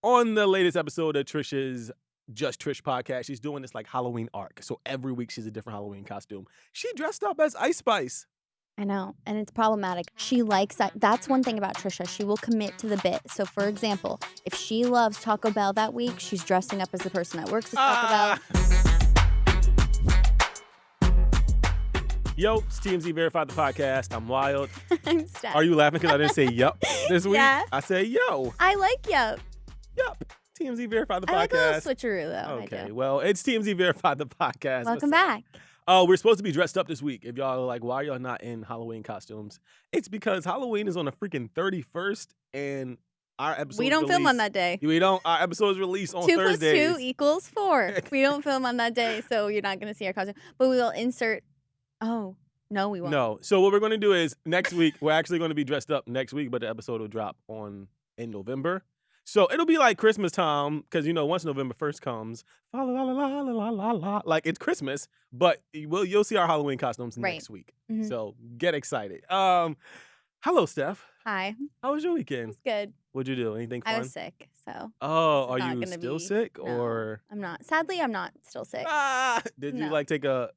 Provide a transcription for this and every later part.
on the latest episode of Trisha's Just Trish podcast, she's doing this like Halloween arc. So every week she's a different Halloween costume. She dressed up as Ice Spice. I know, and it's problematic. She likes that. That's one thing about Trisha. She will commit to the bit. So, for example, if she loves Taco Bell that week, she's dressing up as the person that works at Taco Bell. Yo, it's TMZ Verified the podcast. I'm Wild. I'm Steph. Are you laughing because I didn't say yup this week? Yeah. I said yo. I like yup. Yup. TMZ Verified the podcast. I like a little switcheroo, though. Okay, well, it's TMZ Verified the podcast. Welcome back. We're supposed to be dressed up this week. If y'all are like, why are y'all not in Halloween costumes? It's because Halloween is on the freaking 31st, and our episode We don't film on that day. We don't. Our episodes release on 2 Thursdays. + 2 = 4. We don't film on that day, so you're not going to see our costume. But we will insert. Oh, no, we won't. No. So what we're going to do is next week, we're actually going to be dressed up next week, but the episode will drop in November. So it'll be like Christmas time because, once November 1st comes, la la la la la la la, like it's Christmas, but you'll see our Halloween costumes next week. Mm-hmm. So get excited. Hello, Steph. Hi. How was your weekend? It was good. What'd you do? Anything fun? I was sick, so. Oh, are not you gonna still be- sick No, or? I'm not. Sadly, I'm not still sick. Did you No. take a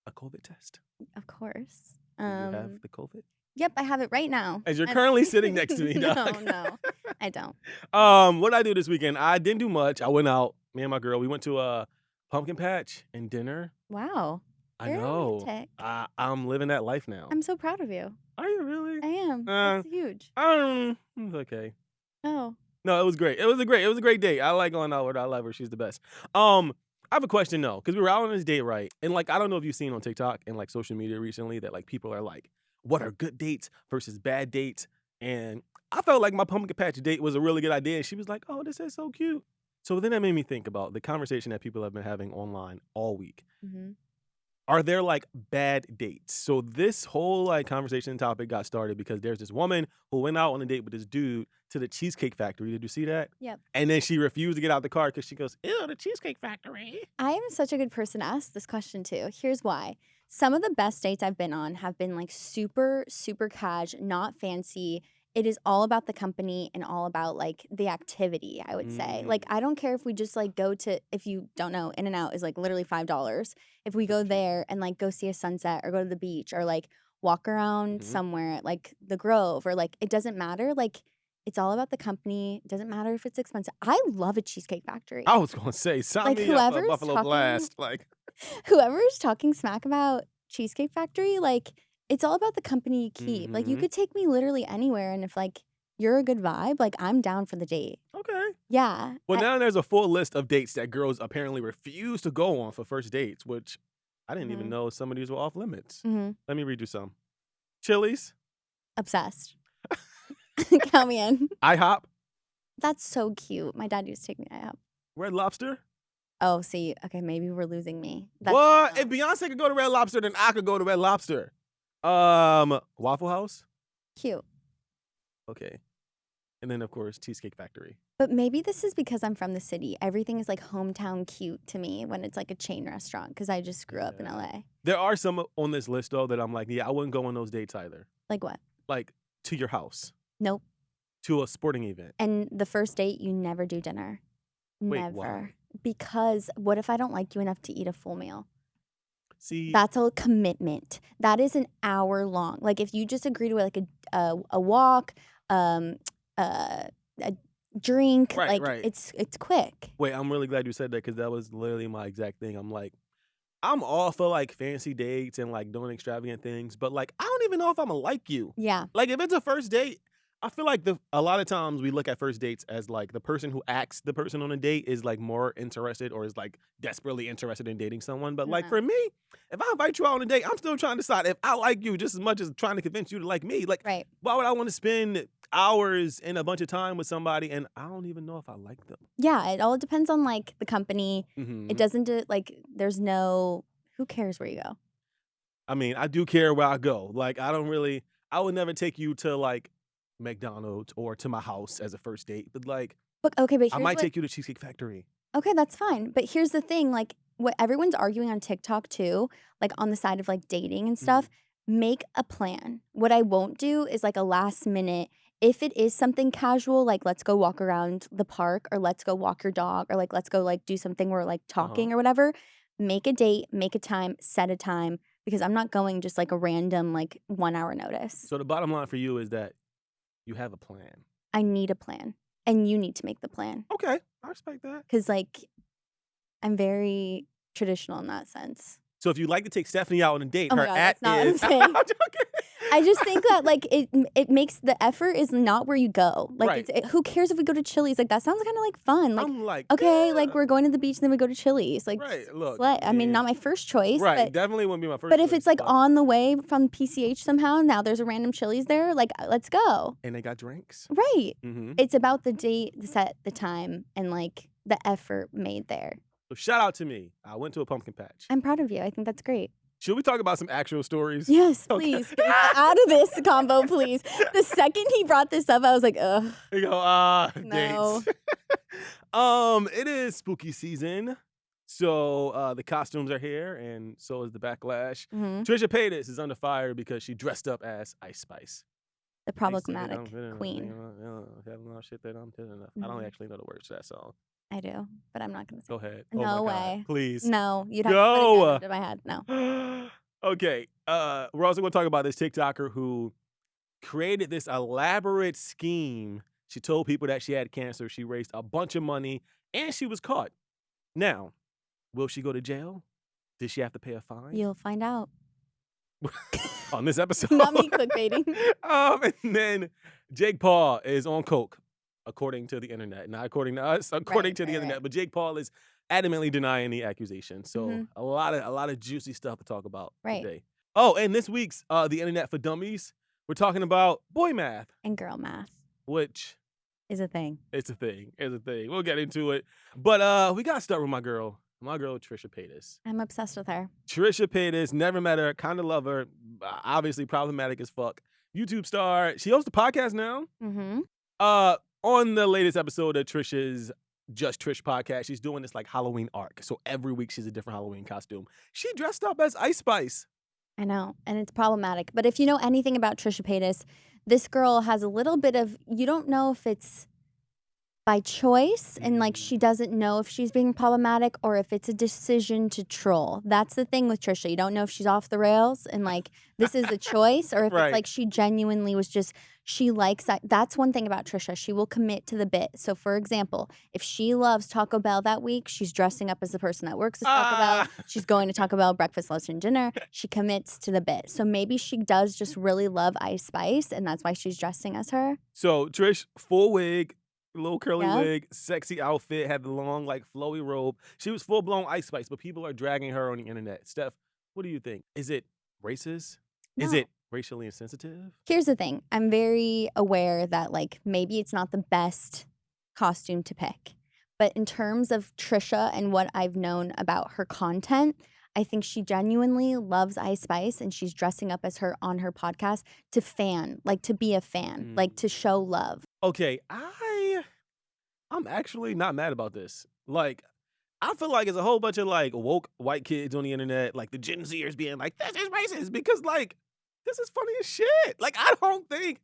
COVID test? Of course. Do you have the COVID? Yep, I have it right now. As you're currently sitting next to me, No, dog. no, I don't. What did I do this weekend? I didn't do much. I went out. Me and my girl, we went to a pumpkin patch and dinner. Wow. I Very know. romantic. I'm living that life now. I'm so proud of you. Are you really? I am. That's huge. It's okay. Oh. No, it was great. It was a great date. I like going out with her. I love her. She's the best. I have a question though, because we were out on this date, right? And like, I don't know if you've seen on TikTok and like social media recently that like people are like, what are good dates versus bad dates? And I felt like my pumpkin patch date was a really good idea. And she was like, oh, this is so cute. So then that made me think about the conversation that people have been having online all week. Mm-hmm. Are there like bad dates? So this whole like conversation topic got started because there's this woman who went out on a date with this dude to the Cheesecake Factory. Did you see that? Yep. And then she refused to get out the car because she goes, ew, the Cheesecake Factory. I am such a good person to ask this question to. Here's why. Some of the best dates I've been on have been like super, super cash, not fancy. It is all about the company and all about like the activity, I would say. Like, I don't care if we just like go to, if you don't know, In-N-Out is like literally $5. If we go there and like go see a sunset or go to the beach or like walk around somewhere at like the Grove or like, it doesn't matter. Like, it's all about the company. It doesn't matter if it's expensive. I love a Cheesecake Factory. I was going to say, sign Like, me up for whoever's Buffalo talking- Blast. Like, Whoever's talking smack about Cheesecake Factory, like, it's all about the company you keep. Like, you could take me literally anywhere, and if like you're a good vibe, like I'm down for the date. okay. Yeah. Well, now there's a full list of dates that girls apparently refuse to go on for first dates, which I didn't even know some of these were off limits. Let me read you some. Chili's, Obsessed. Count me in. IHOP, That's so cute. My dad used to take me to IHOP. Red Lobster. Oh, see, okay, maybe we're losing me. What? If Beyonce could go to Red Lobster, then I could go to Red Lobster. Waffle House. Cute. Okay. And then, of course, Cheesecake Factory. But maybe this is because I'm from the city. Everything is like hometown cute to me when it's like a chain restaurant because I just grew up in LA. There are some on this list, though, that I'm like, yeah, I wouldn't go on those dates either. Like what? Like, to your house. Nope. To a sporting event. And the first date, you never do dinner. Wait, Never. why? Because what if I don't like you enough to eat a full meal? See, That's a commitment. That is an hour long. Like if you just agree to like a walk, a drink, Right, like right. it's quick. wait, I'm really glad you said that because that was literally my exact thing. I'm like, I'm all for like fancy dates and like doing extravagant things, but like, I don't even know if I'm gonna like you. Yeah. Like, if it's a first date, I feel like a lot of times we look at first dates as like the person who asks the person on a date is like more interested or is like desperately interested in dating someone. But like for me, if I invite you out on a date, I'm still trying to decide if I like you just as much as trying to convince you to like me. Like, Right. why would I want to spend hours and a bunch of time with somebody and I don't even know if I like them? Yeah. It all depends on like the company. Mhm. It doesn't there's no, who cares where you go? I mean, I do care where I go. Like, I would never take you to like McDonald's or to my house as a first date. But like, But okay, but I here's might what, take you to Cheesecake Factory. okay, that's fine. But here's the thing, like what everyone's arguing on TikTok too, like on the side of like dating and stuff, make a plan. What I won't do is like a last minute, if it is something casual, like let's go walk around the park or let's go walk your dog or like let's go like do something where like talking or whatever, make a date, make a time, set a time, because I'm not going just like a random like 1 hour notice. So the bottom line for you is that you have a plan. I need a plan and you need to make the plan Okay, I respect that. because like I'm very traditional in that sense. So if you'd like to take Stephanie out on a date, Oh my her God, at that's not what I'm is. saying. I'm joking. I just think that like it makes the effort is not where you go. Like Right. who cares if we go to Chili's? Like that sounds kind of like fun. Like I'm like, okay, yeah. like we're going to the beach and then we go to Chili's. Like Right, look, I mean, not my first choice, right, but definitely wouldn't be my first but if choice, it's like but- on the way from PCH somehow, now there's a random Chili's there. Like let's go. And they got drinks. Right. Mm-hmm. It's about the date, the set, the time, and like the effort made there. So shout out to me. I went to a pumpkin patch. I'm proud of you. I think that's great. Should we talk about some actual stories? Yes, Okay. please. Get out of this combo, please. The second he brought this up, I was like, ugh. You go, No. dates. It is spooky season. So the costumes are here, and so is the backlash. Mhm. Trisha Paytas is under fire because she dressed up as Ice Spice. The problematic queen. I don't actually know the words to that song. I do, but I'm not going to say Go ahead. No oh my way. God. Please. No, you'd have to Go. put it down into my head. No. Okay. We're also going to talk about this TikToker who created this elaborate scheme. She told people that she had cancer. She raised a bunch of money, and she was caught. Now, will she go to jail? Did she have to pay a fine? You'll find out. On this episode. Not me clickbaiting. And then Jake Paul is on coke, according to the internet. Not according to us, according to the internet. But Jake Paul is adamantly denying the accusation. So a lot of juicy stuff to talk about today. Oh, and this week's the Internet for Dummies, we're talking about boy math. And girl math. Which is a thing. It's a thing. It's a thing. We'll get into it. But we got to start with my girl Trisha Paytas. I'm obsessed with her. Trisha Paytas, never met her, kind of love her, obviously problematic as fuck. YouTube star. She hosts a podcast now. Mm-hmm. On the latest episode of Trisha's Just Trish podcast, she's doing this like Halloween arc. So every week she's a different Halloween costume. She dressed up as Ice Spice. I know, and it's problematic. But if you know anything about Trisha Paytas, this girl has a little bit of, you don't know if it's by choice and like she doesn't know if she's being problematic or if it's a decision to troll. That's the thing with Trisha. You don't know if she's off the rails and like this is a choice or if it's like she genuinely was just, she likes that. That's one thing about Trisha. She will commit to the bit. So for example, if she loves Taco Bell that week, she's dressing up as the person that works at Taco Bell. She's going to Taco Bell breakfast, lunch, and dinner. She commits to the bit. So maybe she does just really love Ice Spice and that's why she's dressing as her. So Trish, full wig, little curly wig, sexy outfit, had the long, like, flowy robe. She was full-blown Ice Spice, but people are dragging her on the internet. Steph, what do you think? Is it racist? No. Is it racially insensitive? Here's the thing. I'm very aware that, like, maybe it's not the best costume to pick. But in terms of Trisha and what I've known about her content, I think she genuinely loves Ice Spice and she's dressing up as her on her podcast to fan, like to be a fan, like to show love. Okay, I'm actually not mad about this. Like, I feel like it's a whole bunch of like woke white kids on the internet, like the Gen Zers being like, this is racist because like, this is funny as shit. Like, I don't think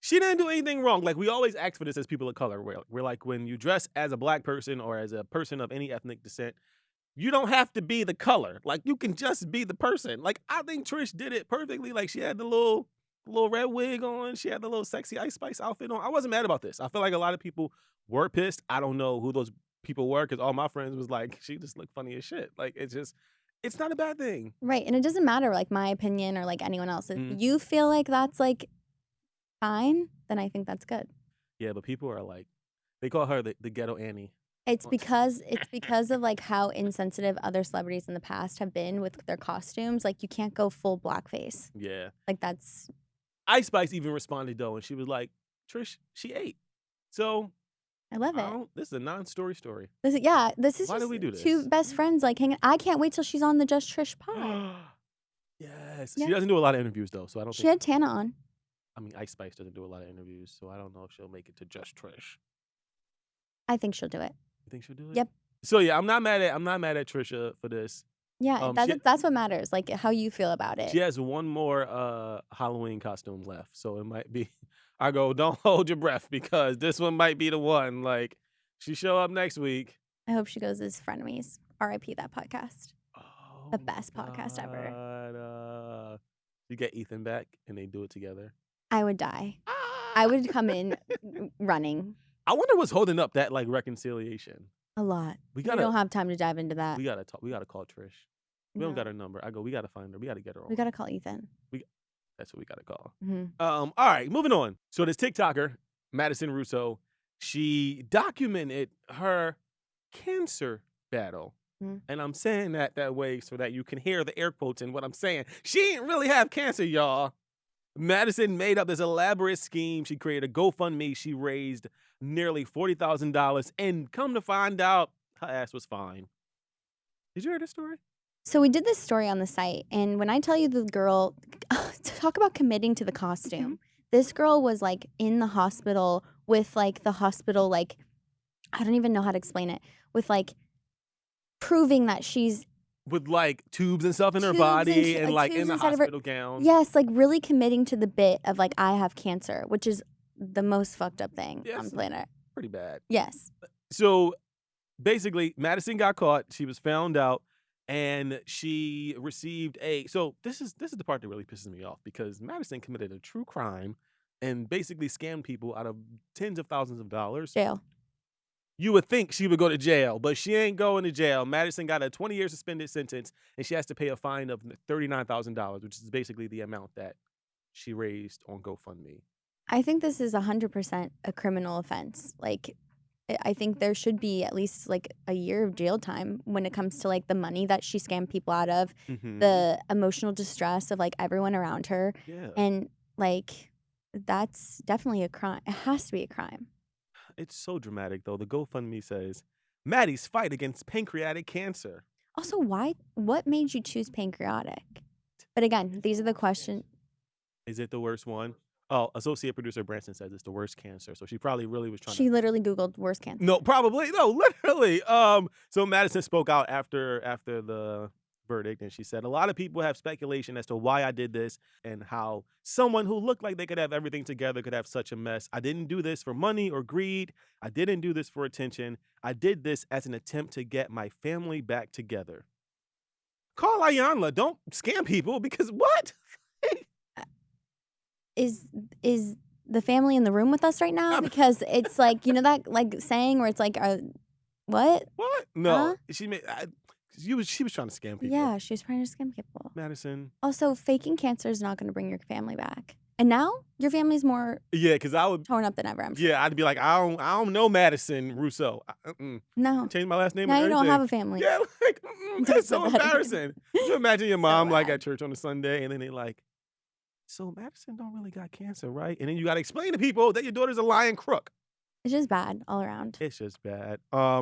she didn't do anything wrong. Like, we always ask for this as people of color. We're like, when you dress as a black person or as a person of any ethnic descent, you don't have to be the color. Like, you can just be the person. Like, I think Trish did it perfectly. Like, she had the little red wig on. She had the little sexy Ice Spice outfit on. I wasn't mad about this. I feel like a lot of people were pissed. I don't know who those people were because all my friends was like, she just looked funny as shit. Like, it's not a bad thing. Right. And it doesn't matter, like, my opinion or, like, anyone else. If you feel like that's, like, fine, then I think that's good. Yeah, but people are like, they call her the ghetto Annie. It's because of like how insensitive other celebrities in the past have been with their costumes. Like you can't go full blackface. Yeah. Like that's. Ice Spice even responded though, and she was like, "Trish, she ate." So. I love it. This is a non-story story. This is Why just did we do this? two best friends like hanging. I can't wait till she's on the Just Trish pod. Yes. Yeah. She doesn't do a lot of interviews though, so I don't. She had Tana on. I mean, Ice Spice doesn't do a lot of interviews, so I don't know if she'll make it to Just Trish. I think she'll do it. You think she'll do it? Yep. So yeah, I'm not mad at Trisha for this. Yeah, that's what matters. Like how you feel about it. She has one more Halloween costume left, so it might be I go, don't hold your breath because this one might be the one. Like, she show up next week. I hope she goes as frenemies. R.I.P. that podcast. Oh The my best podcast ever. God. You get Ethan back and they do it together. I would die. I would come in running I wonder what's holding up that like reconciliation. a lot. We We don't gotta have time to dive into that. we gotta talk. We gotta call Trish. We don't No. got her number. I go, we gotta find her. We gotta get her on. We gotta call Ethan. That's what we gotta call. Mhm. All right, moving on. So this TikToker, Madison Russo, she documented her cancer battle. Mhm. And I'm saying that way so that you can hear the air quotes in what I'm saying. She didn't really have cancer, y'all. Madison made up this elaborate scheme. She created a GoFundMe. She raised nearly $40,000. And come to find out, her ass was fine. Did you hear this story? So we did this story on the site, and when I tell you the girl, talk about committing to the costume. This girl was like in the hospital with like the hospital, like, I don't even know how to explain it, with like proving that she's, With like tubes and stuff in her Tubes body and like tubes in the inside of her- hospital gown. yes, like really committing to the bit of like, I have cancer, which is the most fucked up thing on Yes. the planet. Pretty bad. Yes. So basically, Madison got caught. She was found out, and she received so this is the part that really pisses me off because Madison committed a true crime and basically scammed people out of tens of thousands of dollars. Jail. You would think she would go to jail, but she ain't going to jail. Madison got a 20-year suspended sentence, and she has to pay a fine of $39,000, which is basically the amount that she raised on GoFundMe. I think this is 100% a criminal offense. Like, I think there should be at least like a year of jail time when it comes to like the money that she scammed people out of, the emotional distress of like everyone around her. Yeah. And like, that's definitely a crime. It has to be a crime. It's so dramatic, though. The GoFundMe says, Maddie's fight against pancreatic cancer. Also, what made you choose pancreatic? But again, these are the questions. Is it the worst one? Oh, associate producer Branson says it's the worst cancer. So she probably really was trying She literally Googled worst cancer. No, probably. No, literally. So Madison spoke out after the verdict, and she said, a lot of people have speculation as to why I did this and how someone who looked like they could have everything together could have such a mess. I didn't do this for money or greed. I didn't do this for attention. I did this as an attempt to get my family back together. Call Ayanla. Don't scam people because what? Is the family in the room with us right now? Because it's like, you know that like saying where it's like, what? What? No. Huh? She was trying to scam people. Yeah, she was trying to scam people. Madison. Also, faking cancer is not going to bring your family back. And now your family's more Yeah, because I would. torn up than ever. I'm sure. Yeah, I'd be like, I don't know Madison Russo. No. Change my last name. Now and you don't everything. have a family. Yeah, like that's so say that again. embarrassing. You imagine your So mom like bad. at church on a Sunday, and then they like, so Madison don't really got cancer, right? And then you got to explain to people that your daughter's a lying crook. It's just bad all around. It's just bad. I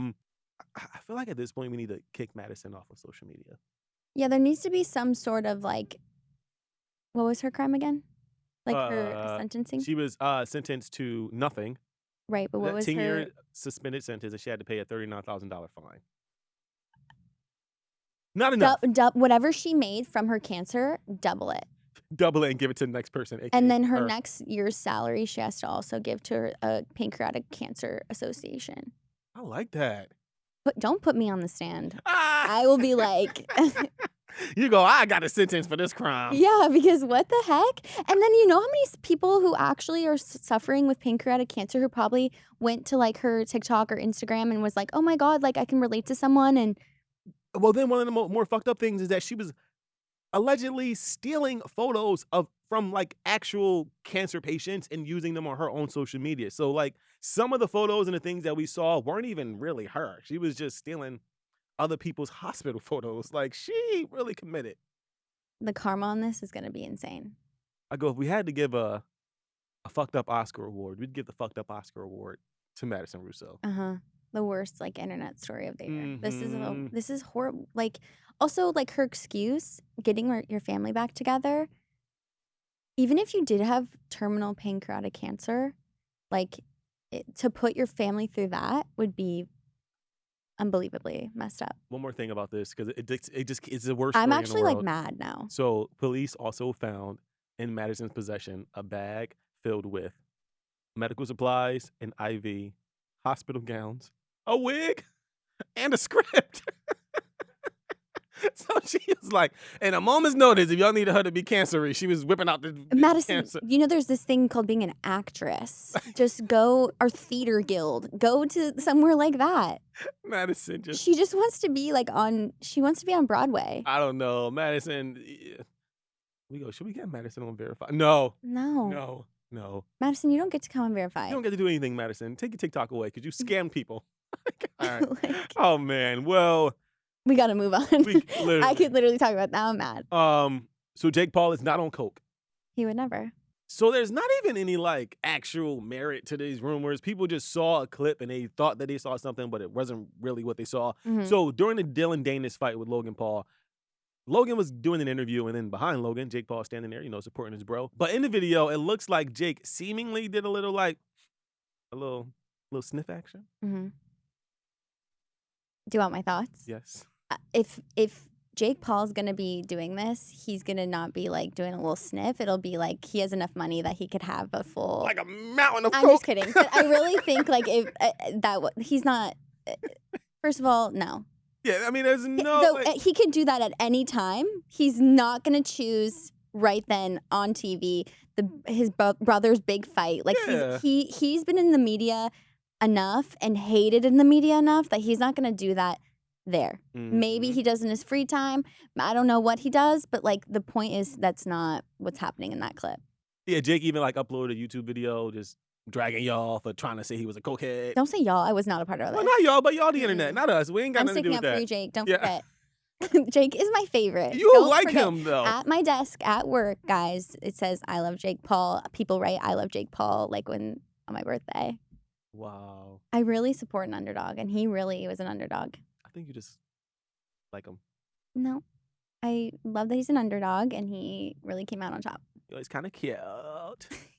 feel like at this point we need to kick Madison off of social media. Yeah, there needs to be some sort of like, what was her crime again? Like her sentencing? She was sentenced to nothing. Right, but what was 10-year her? suspended sentence, and she had to pay a $39,000 fine. Not enough. Whatever she made from her cancer, double it. Double it and give it to the next person. aka And then her next year's salary, she has to also give to a pancreatic cancer association. I like that. But don't put me on the stand. Ah! I will be like, You go, I got a sentence for this crime. yeah, because what the heck? And then you know how many people who actually are suffering with pancreatic cancer who probably went to like her TikTok or Instagram and was like, oh my God, like I can relate to someone. And Well, then one of the more fucked up things is that she was allegedly stealing photos from like actual cancer patients and using them on her own social media. So like some of the photos and the things that we saw weren't even really her. She was just stealing other people's hospital photos. Like she really committed. the karma on this is going to be insane. I go, if we had to give a fucked up Oscar award, we'd give the fucked up Oscar award to Madison Russo. The worst like internet story of the year. Mhm. This is horrible. Like also like her excuse, getting your family back together. Even if you did have terminal pancreatic cancer, like to put your family through that would be unbelievably messed up. One more thing about this, because it's the worst story I'm in actually the like world. mad now. So police also found in Madison's possession a bag filled with medical supplies, an IV, hospital gowns, a wig, and a script. So she was like, in a moment's notice, if y'all needed her to be cancerous, she was whipping out the Madison, cancer. you know there's this thing called being an actress. Just go, or theater guild. Go to somewhere like that. Madison just, She just wants to be like she wants to be on Broadway. I don't know. Madison, should we get Madison on Verify? No. No. No. Madison, you don't get to come on Verify. You don't get to do anything, Madison. Take your TikTok away because you scam people. All right. Like, Oh, man. Well, we got to move on. I could literally talk about that. Now I'm mad. So Jake Paul is not on coke. He would never. So there's not even any like actual merit to these rumors. People just saw a clip and they thought that they saw something, but it wasn't really what they saw. Mhm. So during the Dylan Danis fight with Logan Paul, Logan was doing an interview, and then behind Logan, Jake Paul standing there, supporting his bro. But in the video, it looks like Jake seemingly did a little sniff action. Mhm. Do you want my thoughts? Yes. If Jake Paul's gonna be doing this, he's gonna not be like doing a little sniff. It'll be like he has enough money that he could have a full. Like a mountain of I'm coke. just kidding. But I really think like if he's not. First of all, no. Yeah, I mean, there's no. Though, he could do that at any time. He's not gonna choose right then on TV his brother's big fight. Like Yeah. he's been in the media enough and hated in the media enough that he's not gonna do that there. Maybe he does in his free time. I don't know what he does, but like the point is that's not what's happening in that clip. Yeah, Jake even like uploaded a YouTube video just dragging y'all for trying to say he was a cokehead. Don't say y'all. I was not a part of that. Well, not y'all, but y'all the internet, not us. We ain't got I'm nothing to do sticking with up for that. you, Jake. Don't Yeah. forget. Jake is my favorite. You Don't like forget. him though. At my desk at work, guys, it says I love Jake Paul. People write I love Jake Paul like on my birthday. Wow. I really support an underdog, and he really was an underdog. I think you just like him. No, I love that he's an underdog, and he really came out on top. He's kind of cute.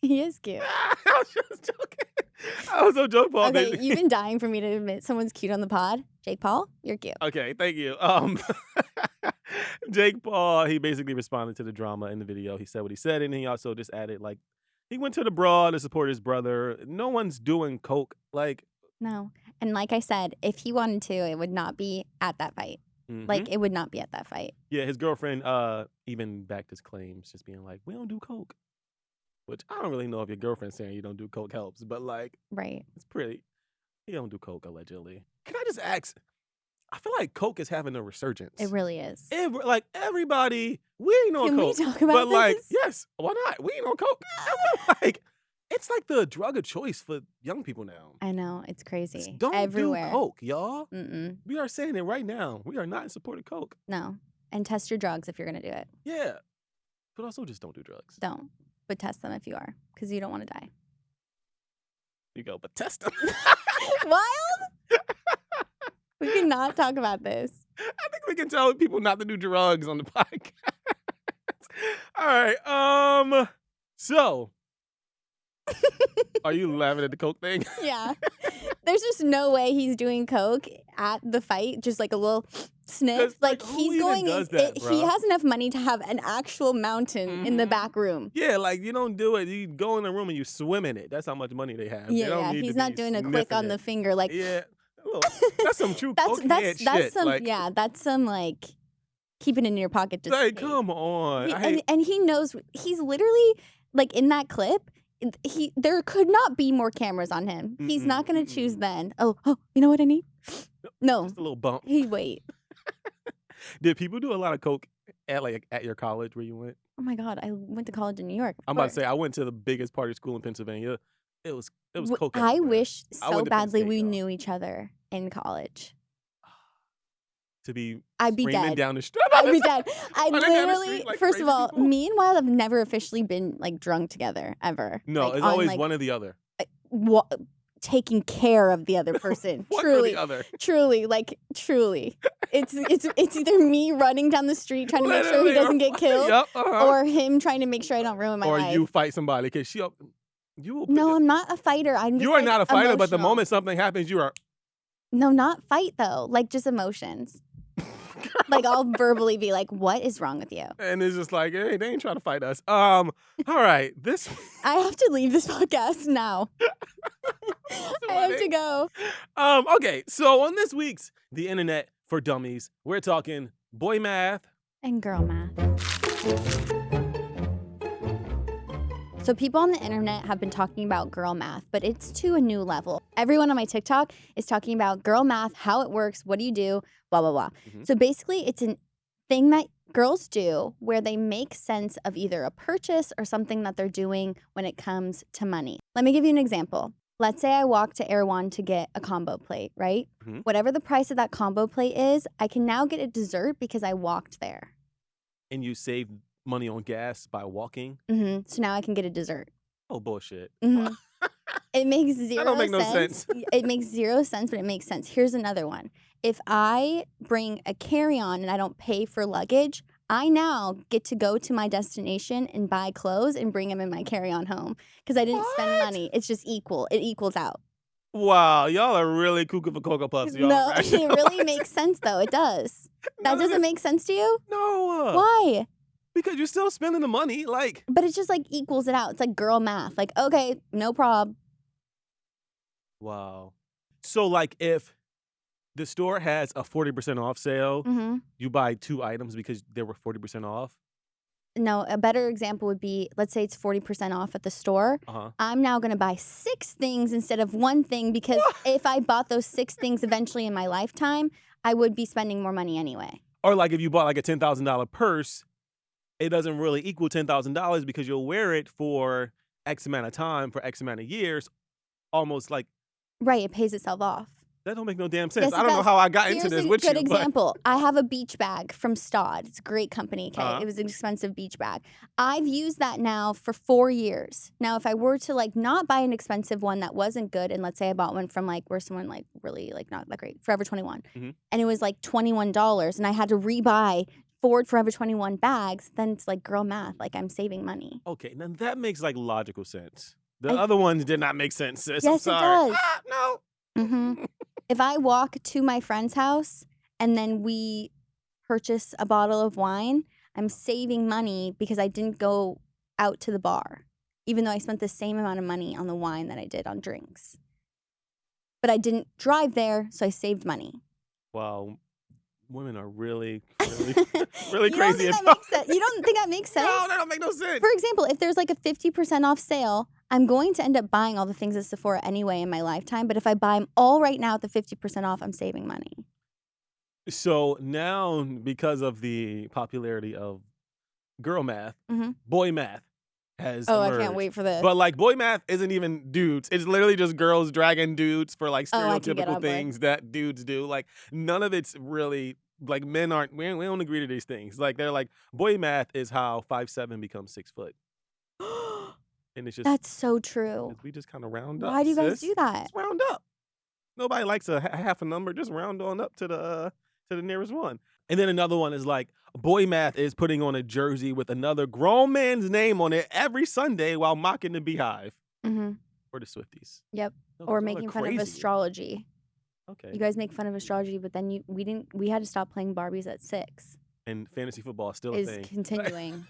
He is cute. I was just joking. I was so joke Paul, Okay, baby. you've been dying for me to admit someone's cute on the pod. Jake Paul, you're cute. Okay, thank you. Jake Paul, he basically responded to the drama in the video. He said what he said, and he also just added, like, he went to the broad to support his brother. No one's doing coke. Like, No, and like I said, if he wanted to, it would not be at that fight. Like, it would not be at that fight. yeah, his girlfriend even backed his claims, just being like, we don't do coke. Which I don't really know if your girlfriend saying you don't do coke helps, but like, Right. it's pretty. You don't do coke, allegedly. Can I just ask? I feel like coke is having a resurgence. It really is. Like everybody, we ain't on Can coke. we talk about but like, this? yes, why not? We ain't on coke. Like, it's like the drug of choice for young people now. I know, it's crazy. Just don't Everywhere. do coke, y'all. Mm-mm. We are saying it right now. We are not in support of coke. No. And test your drugs if you're going to do it. Yeah, but also just don't do drugs. Don't. But test them if you are, because you don't want to die. You go, but test them. Wild? We cannot talk about this. I think we can tell people not to do drugs on the podcast. All right. So, are you laughing at the coke thing? Yeah. There's just no way he's doing coke at the fight, just like a little sniff. It's like, who he's even going. does that, He bro? has enough money to have an actual mountain in the back room. Yeah, like you don't do it. You go in the room and you swim in it. That's how much money they have. They Yeah, don't yeah. need He's to not be doing a quick sniffing on the it. finger. Like, Yeah, look, that's some true that's cokehead shit. some like, yeah. That's some like keep it in your pocket. Just like in case. come on. And he knows he's literally like in that clip. There could not be more cameras on him. He's not going to choose then. Oh, you know what I need? No. Just a little bump. Wait. Did people do a lot of coke at your college where you went? Oh my God, I went to college in New York. I'm about to say I went to the biggest party school in Pennsylvania. It was coke. I everywhere. wish I so went to Penn badly State, we y'all. knew each other in college. To be I'd be screaming dead. down the street. I'd be dead. I Running down the literally, street like first of crazy all, people. me and Wild have never officially been like drunk together ever. No, Like, it's on, always like, one or the other. taking care of the other person. One or Truly. the other. Truly, like truly, it's either me running down the street trying to make sure he Literally, doesn't or- get killed, Yup, or him trying to make sure I don't ruin my or life. you fight somebody because you will. No, I'm not a fighter. I'm just, You are not a fighter, but the emotional. moment something happens, you are. No, not fight though. Like just emotions. Girl, Like, I'll verbally be like, what is wrong with you? And it's just like, hey, they ain't trying to fight us. All right, this. I have to leave this podcast now. I have to go. Okay, so on this week's The Internet for Dummies, we're talking boy math. And girl math. So people on the internet have been talking about girl math, but it's to a new level. Everyone on my TikTok is talking about girl math, how it works, what do you do, blah, blah, blah. Mm-hmm. So basically, it's a thing that girls do where they make sense of either a purchase or something that they're doing when it comes to money. Let me give you an example. Let's say I walk to Erewhon to get a combo plate, right? Mm-hmm. Whatever the price of that combo plate is, I can now get a dessert because I walked there. And you save money on gas by walking. Mm-hmm. So now I can get a dessert. Oh, bullshit. Mm-hmm. It makes zero sense. That don't make no sense. It makes zero sense, but it makes sense. Here's another one. If I bring a carry-on and I don't pay for luggage, I now get to go to my destination and buy clothes and bring them in my carry-on home because I didn't spend money. It's just equal. It equals out. Wow, y'all are really cuckoo for Cocoa Puffs. Y'all No, it really makes sense, though. It does. That doesn't make sense to you? No. Why? Because you're still spending the money, like. But it just, like, equals it out. It's like girl math. Like, okay, no prob. Wow. So, like, if the store has a 40% off sale, Mm-hmm. you buy 2 items because they were 40% off? No, a better example would be, let's say it's 40% off at the store. Uh-huh. I'm now going to buy 6 things instead of 1 thing because if I bought those 6 things eventually in my lifetime, I would be spending more money anyway. Or, like, if you bought, like, a $10,000 purse, it doesn't really equal $10,000 because you'll wear it for X amount of time, for X amount of years, almost like. Right, it pays itself off. That don't make no damn sense. Yes, it I don't know does. how I got Here's into this a with you. good example. I have a beach bag from Stod. It's a great company, okay? Uh-huh. It was an expensive beach bag. I've used that now for 4 years. Now, if I were to, like, not buy an expensive one that wasn't good, and let's say I bought one from, like, where someone, like, really, like, not that great, Forever 21, Mhm. and it was, like, $21, and I had to rebuy 4 Forever 21 bags, then it's, like, girl math. Like, I'm saving money. Okay, now that makes, like, logical sense. The other ones did not make sense, sis. I'm Yes, it sorry. does. No. Mm-hmm. If I walk to my friend's house and then we purchase a bottle of wine, I'm saving money because I didn't go out to the bar, even though I spent the same amount of money on the wine that I did on drinks. But I didn't drive there, so I saved money. Wow, women are really, really, really You don't crazy. think that makes sense? You don't think that makes sense? No, that don't make no sense. For example, if there's like a 50% off sale, I'm going to end up buying all the things at Sephora anyway in my lifetime. But if I buy them all right now at the 50% off, I'm saving money. So now, because of the popularity of girl math, Mhm. boy math has Oh, emerged. I can't wait for this. But like boy math isn't even dudes. It's literally just girls dragging dudes for like Oh, I can get on stereotypical board. things that dudes do. Like none of it's really like men aren't. We don't agree to these things. Like they're like boy math is how 5'7" becomes 6 foot, and it's just That's so true. we just kind of round up. Why do you guys sis. do that? Just round up. Nobody likes a half a number. Just round on up to the nearest one. And then another one is like boy math is putting on a jersey with another grown man's name on it every Sunday while mocking the Beehive Mm-hmm. or the Swifties. Yep. No, Or y'all are making fun of crazy. astrology. Okay. You guys make fun of astrology, but then we had to stop playing Barbies at 6. And fantasy football is still a Is thing. continuing.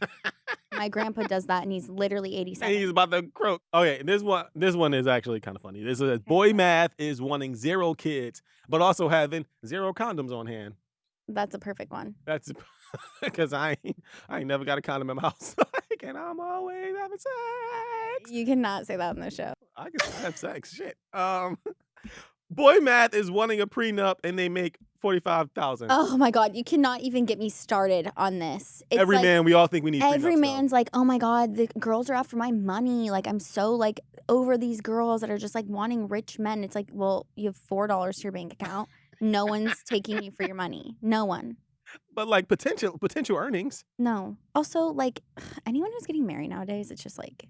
My grandpa does that, and he's literally And 87. he's about to croak. Okay, this one is actually kind of funny. This is boy math is wanting 0 kids, but also having 0 condoms on hand. That's a perfect one. That's because I ain't never got a condom in my house, and I'm always having sex. You cannot say that on the show. I can still have sex. Shit. Boy math is wanting a prenup, and they make $45,000. Oh my God, you cannot even get me started on this. It's Every like, man, we all think we need. every prenups, though. man's like, oh my God, the girls are after my money. Like, I'm so like over these girls that are just like wanting rich men. It's like, well, you have $4 to your bank account. No one's taking you for your money. No one. But like potential earnings. No. Also, like anyone who's getting married nowadays, it's just like,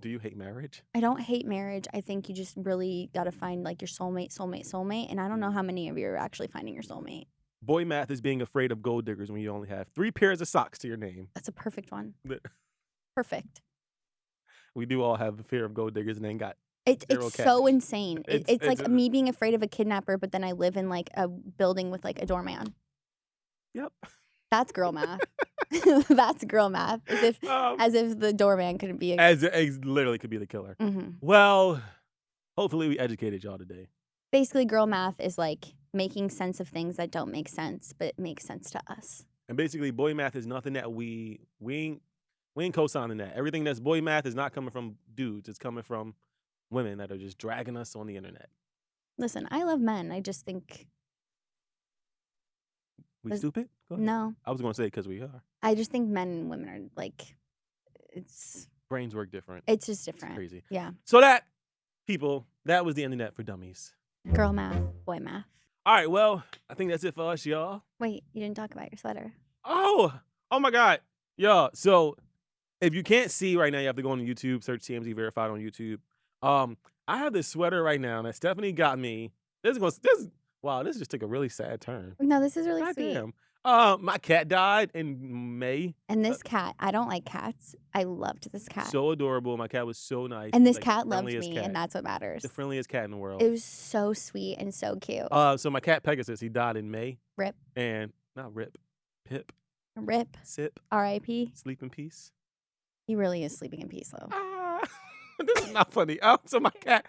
Do you hate marriage? I don't hate marriage. I think you just really got to find like your soulmate. And I don't know how many of you are actually finding your soulmate. Boy math is being afraid of gold diggers when you only have 3 pairs of socks to your name. That's a perfect one. But Perfect. we do all have the fear of gold diggers and ain't got. It's Zero so cash. insane. It's It's like a- me being afraid of a kidnapper, but then I live in like a building with like a doorman. Yep. That's girl math. That's girl math. As if the doorman couldn't be as it literally could be the killer. Mhm. Well, hopefully we educated y'all today. Basically, girl math is like making sense of things that don't make sense, but make sense to us. And basically, boy math is nothing that we ain't co-signing that. Everything that's boy math is not coming from dudes. It's coming from women that are just dragging us on the internet. Listen, I love men. I just think We stupid? Go ahead. no. I was going to say because we are. I just think men and women are like, Brains work different. it's just different. It's crazy. Yeah. So that, people, that was the internet for dummies. Girl math, boy math. All right, well, I think that's it for us, y'all. Wait, you didn't talk about your sweater. Oh my God. Y'all, so if you can't see right now, you have to go on YouTube, search TMZ Verified on YouTube. I have this sweater right now that Stephanie got me. Wow, this just took a really sad turn. No, this is really God sweet. damn. My cat died in May. And this cat, I don't like cats. I loved this cat. So adorable. My cat was so nice. And this Like, cat the loved friendliest me, cat. and that's what matters. The friendliest cat in the world. It was so sweet and so cute. So my cat Pegasus, he died in May. Rip. And not rip, pip, Rip. sip, R.I.P. sleep in peace. He really is sleeping in peace, though. This is not funny. So my cat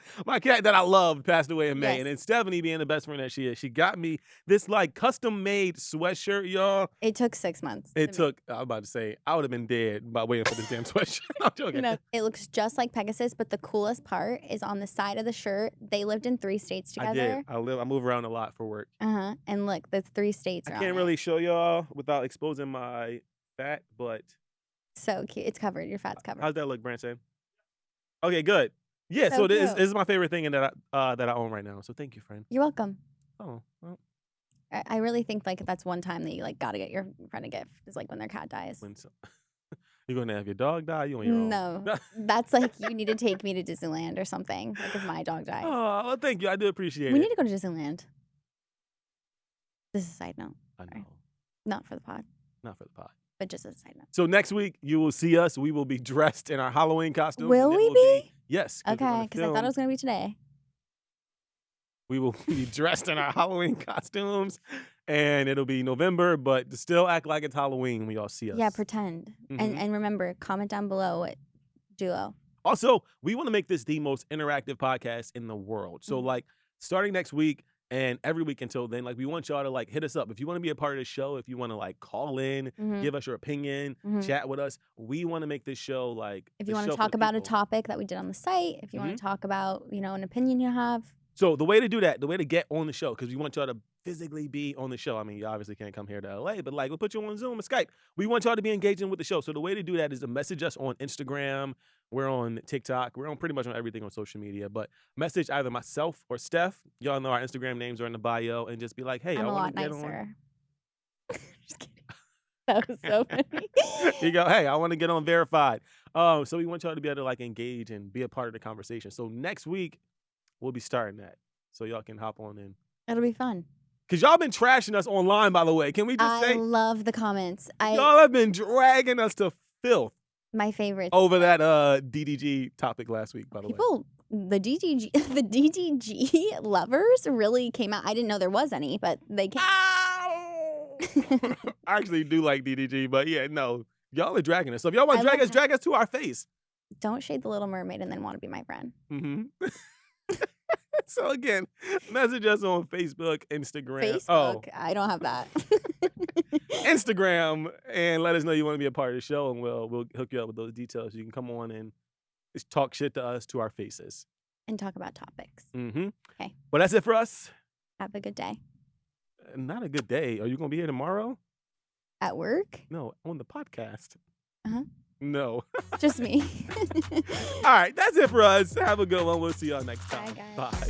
that I loved passed away in May. Yes. And then Stephanie, being the best friend that she is, she got me this like custom made sweatshirt, y'all. It took 6 months. I was about to say, I would have been dead by waiting for this damn sweatshirt. I'm joking. It looks just like Pegasus, but the coolest part is on the side of the shirt. They lived in 3 states I together. did. I move around a lot for work. And look, the 3 states are I on can't it. really show y'all without exposing my fat, but So cute. It's covered. Your fat's covered. how's that look, Branson? Okay, good. Yeah, So so this cute. is my favorite thing that I own right now. So thank you, friend. You're welcome. Oh, well, I really think like that's one time that you like gotta get your friend a gift is like when their cat dies. you're gonna have your dog die. You on your own. No, that's like you need to take me to Disneyland or something. Like if my dog dies, Oh, well, thank you. I do appreciate we it. need to go to Disneyland. This is a side note, I know. not for the pod, Not for the pod. but just as a side note. So next week you will see us. We will be dressed in our Halloween costumes. Will and it we will be? Yes. 'cause we're Okay, gonna because I thought it film. was gonna be today. We will be dressed in our Halloween costumes, and it'll be November, but still act like it's Halloween when y'all see us. Yeah, pretend. And remember, comment down below what duo. Also, we want to make this the most interactive podcast in the world. So, like, starting next week and every week until then, like, we want y'all to, like, hit us up. If you want to be a part of the show, if you want to, like, call in, give us your opinion, chat with us, we want to make this show, like, If the you want show to for talk the about a people. topic that we did on the site, if you want to talk about, an opinion you have. So the way to do that, the way to get on the show, because we want y'all to physically be on the show. I mean, you obviously can't come here to LA, but like we'll put you on Zoom and Skype. We want y'all to be engaging with the show. So the way to do that is to message us on Instagram. We're on TikTok. We're on pretty much on everything on social media. But message either myself or Steph. Y'all know our Instagram names are in the bio, and just be like, hey, I'm I a want lot to get nicer. on. Just kidding. That was so funny. You go, hey, I want to get on Verified. So we want y'all to be able to like engage and be a part of the conversation. So next week we'll be starting that. So y'all can hop on in. It'll be fun. Because y'all been trashing us online, by the way. Can we just I say? love the comments. Y'all have been dragging us to filth My favorite. over that DDG topic last week, by the way. People, the DDG lovers really came out. I didn't know there was any, but they came. Ow! I actually do like DDG, but yeah, no. Y'all are dragging us. So if y'all want I to love drag us to our face. Don't shade the Little Mermaid and then want to be my friend. So again, message us on Facebook, Instagram. Facebook. I don't have that. Instagram, and let us know you want to be a part of the show, and we'll hook you up with those details. You can come on and just talk shit to us to our faces. And talk about topics. Okay. Well, that's it for us. Have a good day. Not a good day. Are you going to be here tomorrow? At work? No, on the podcast. Uh-huh. No. Just me. All right, that's it for us. Have a good one. We'll see y'all next time. Bye, guys. Bye.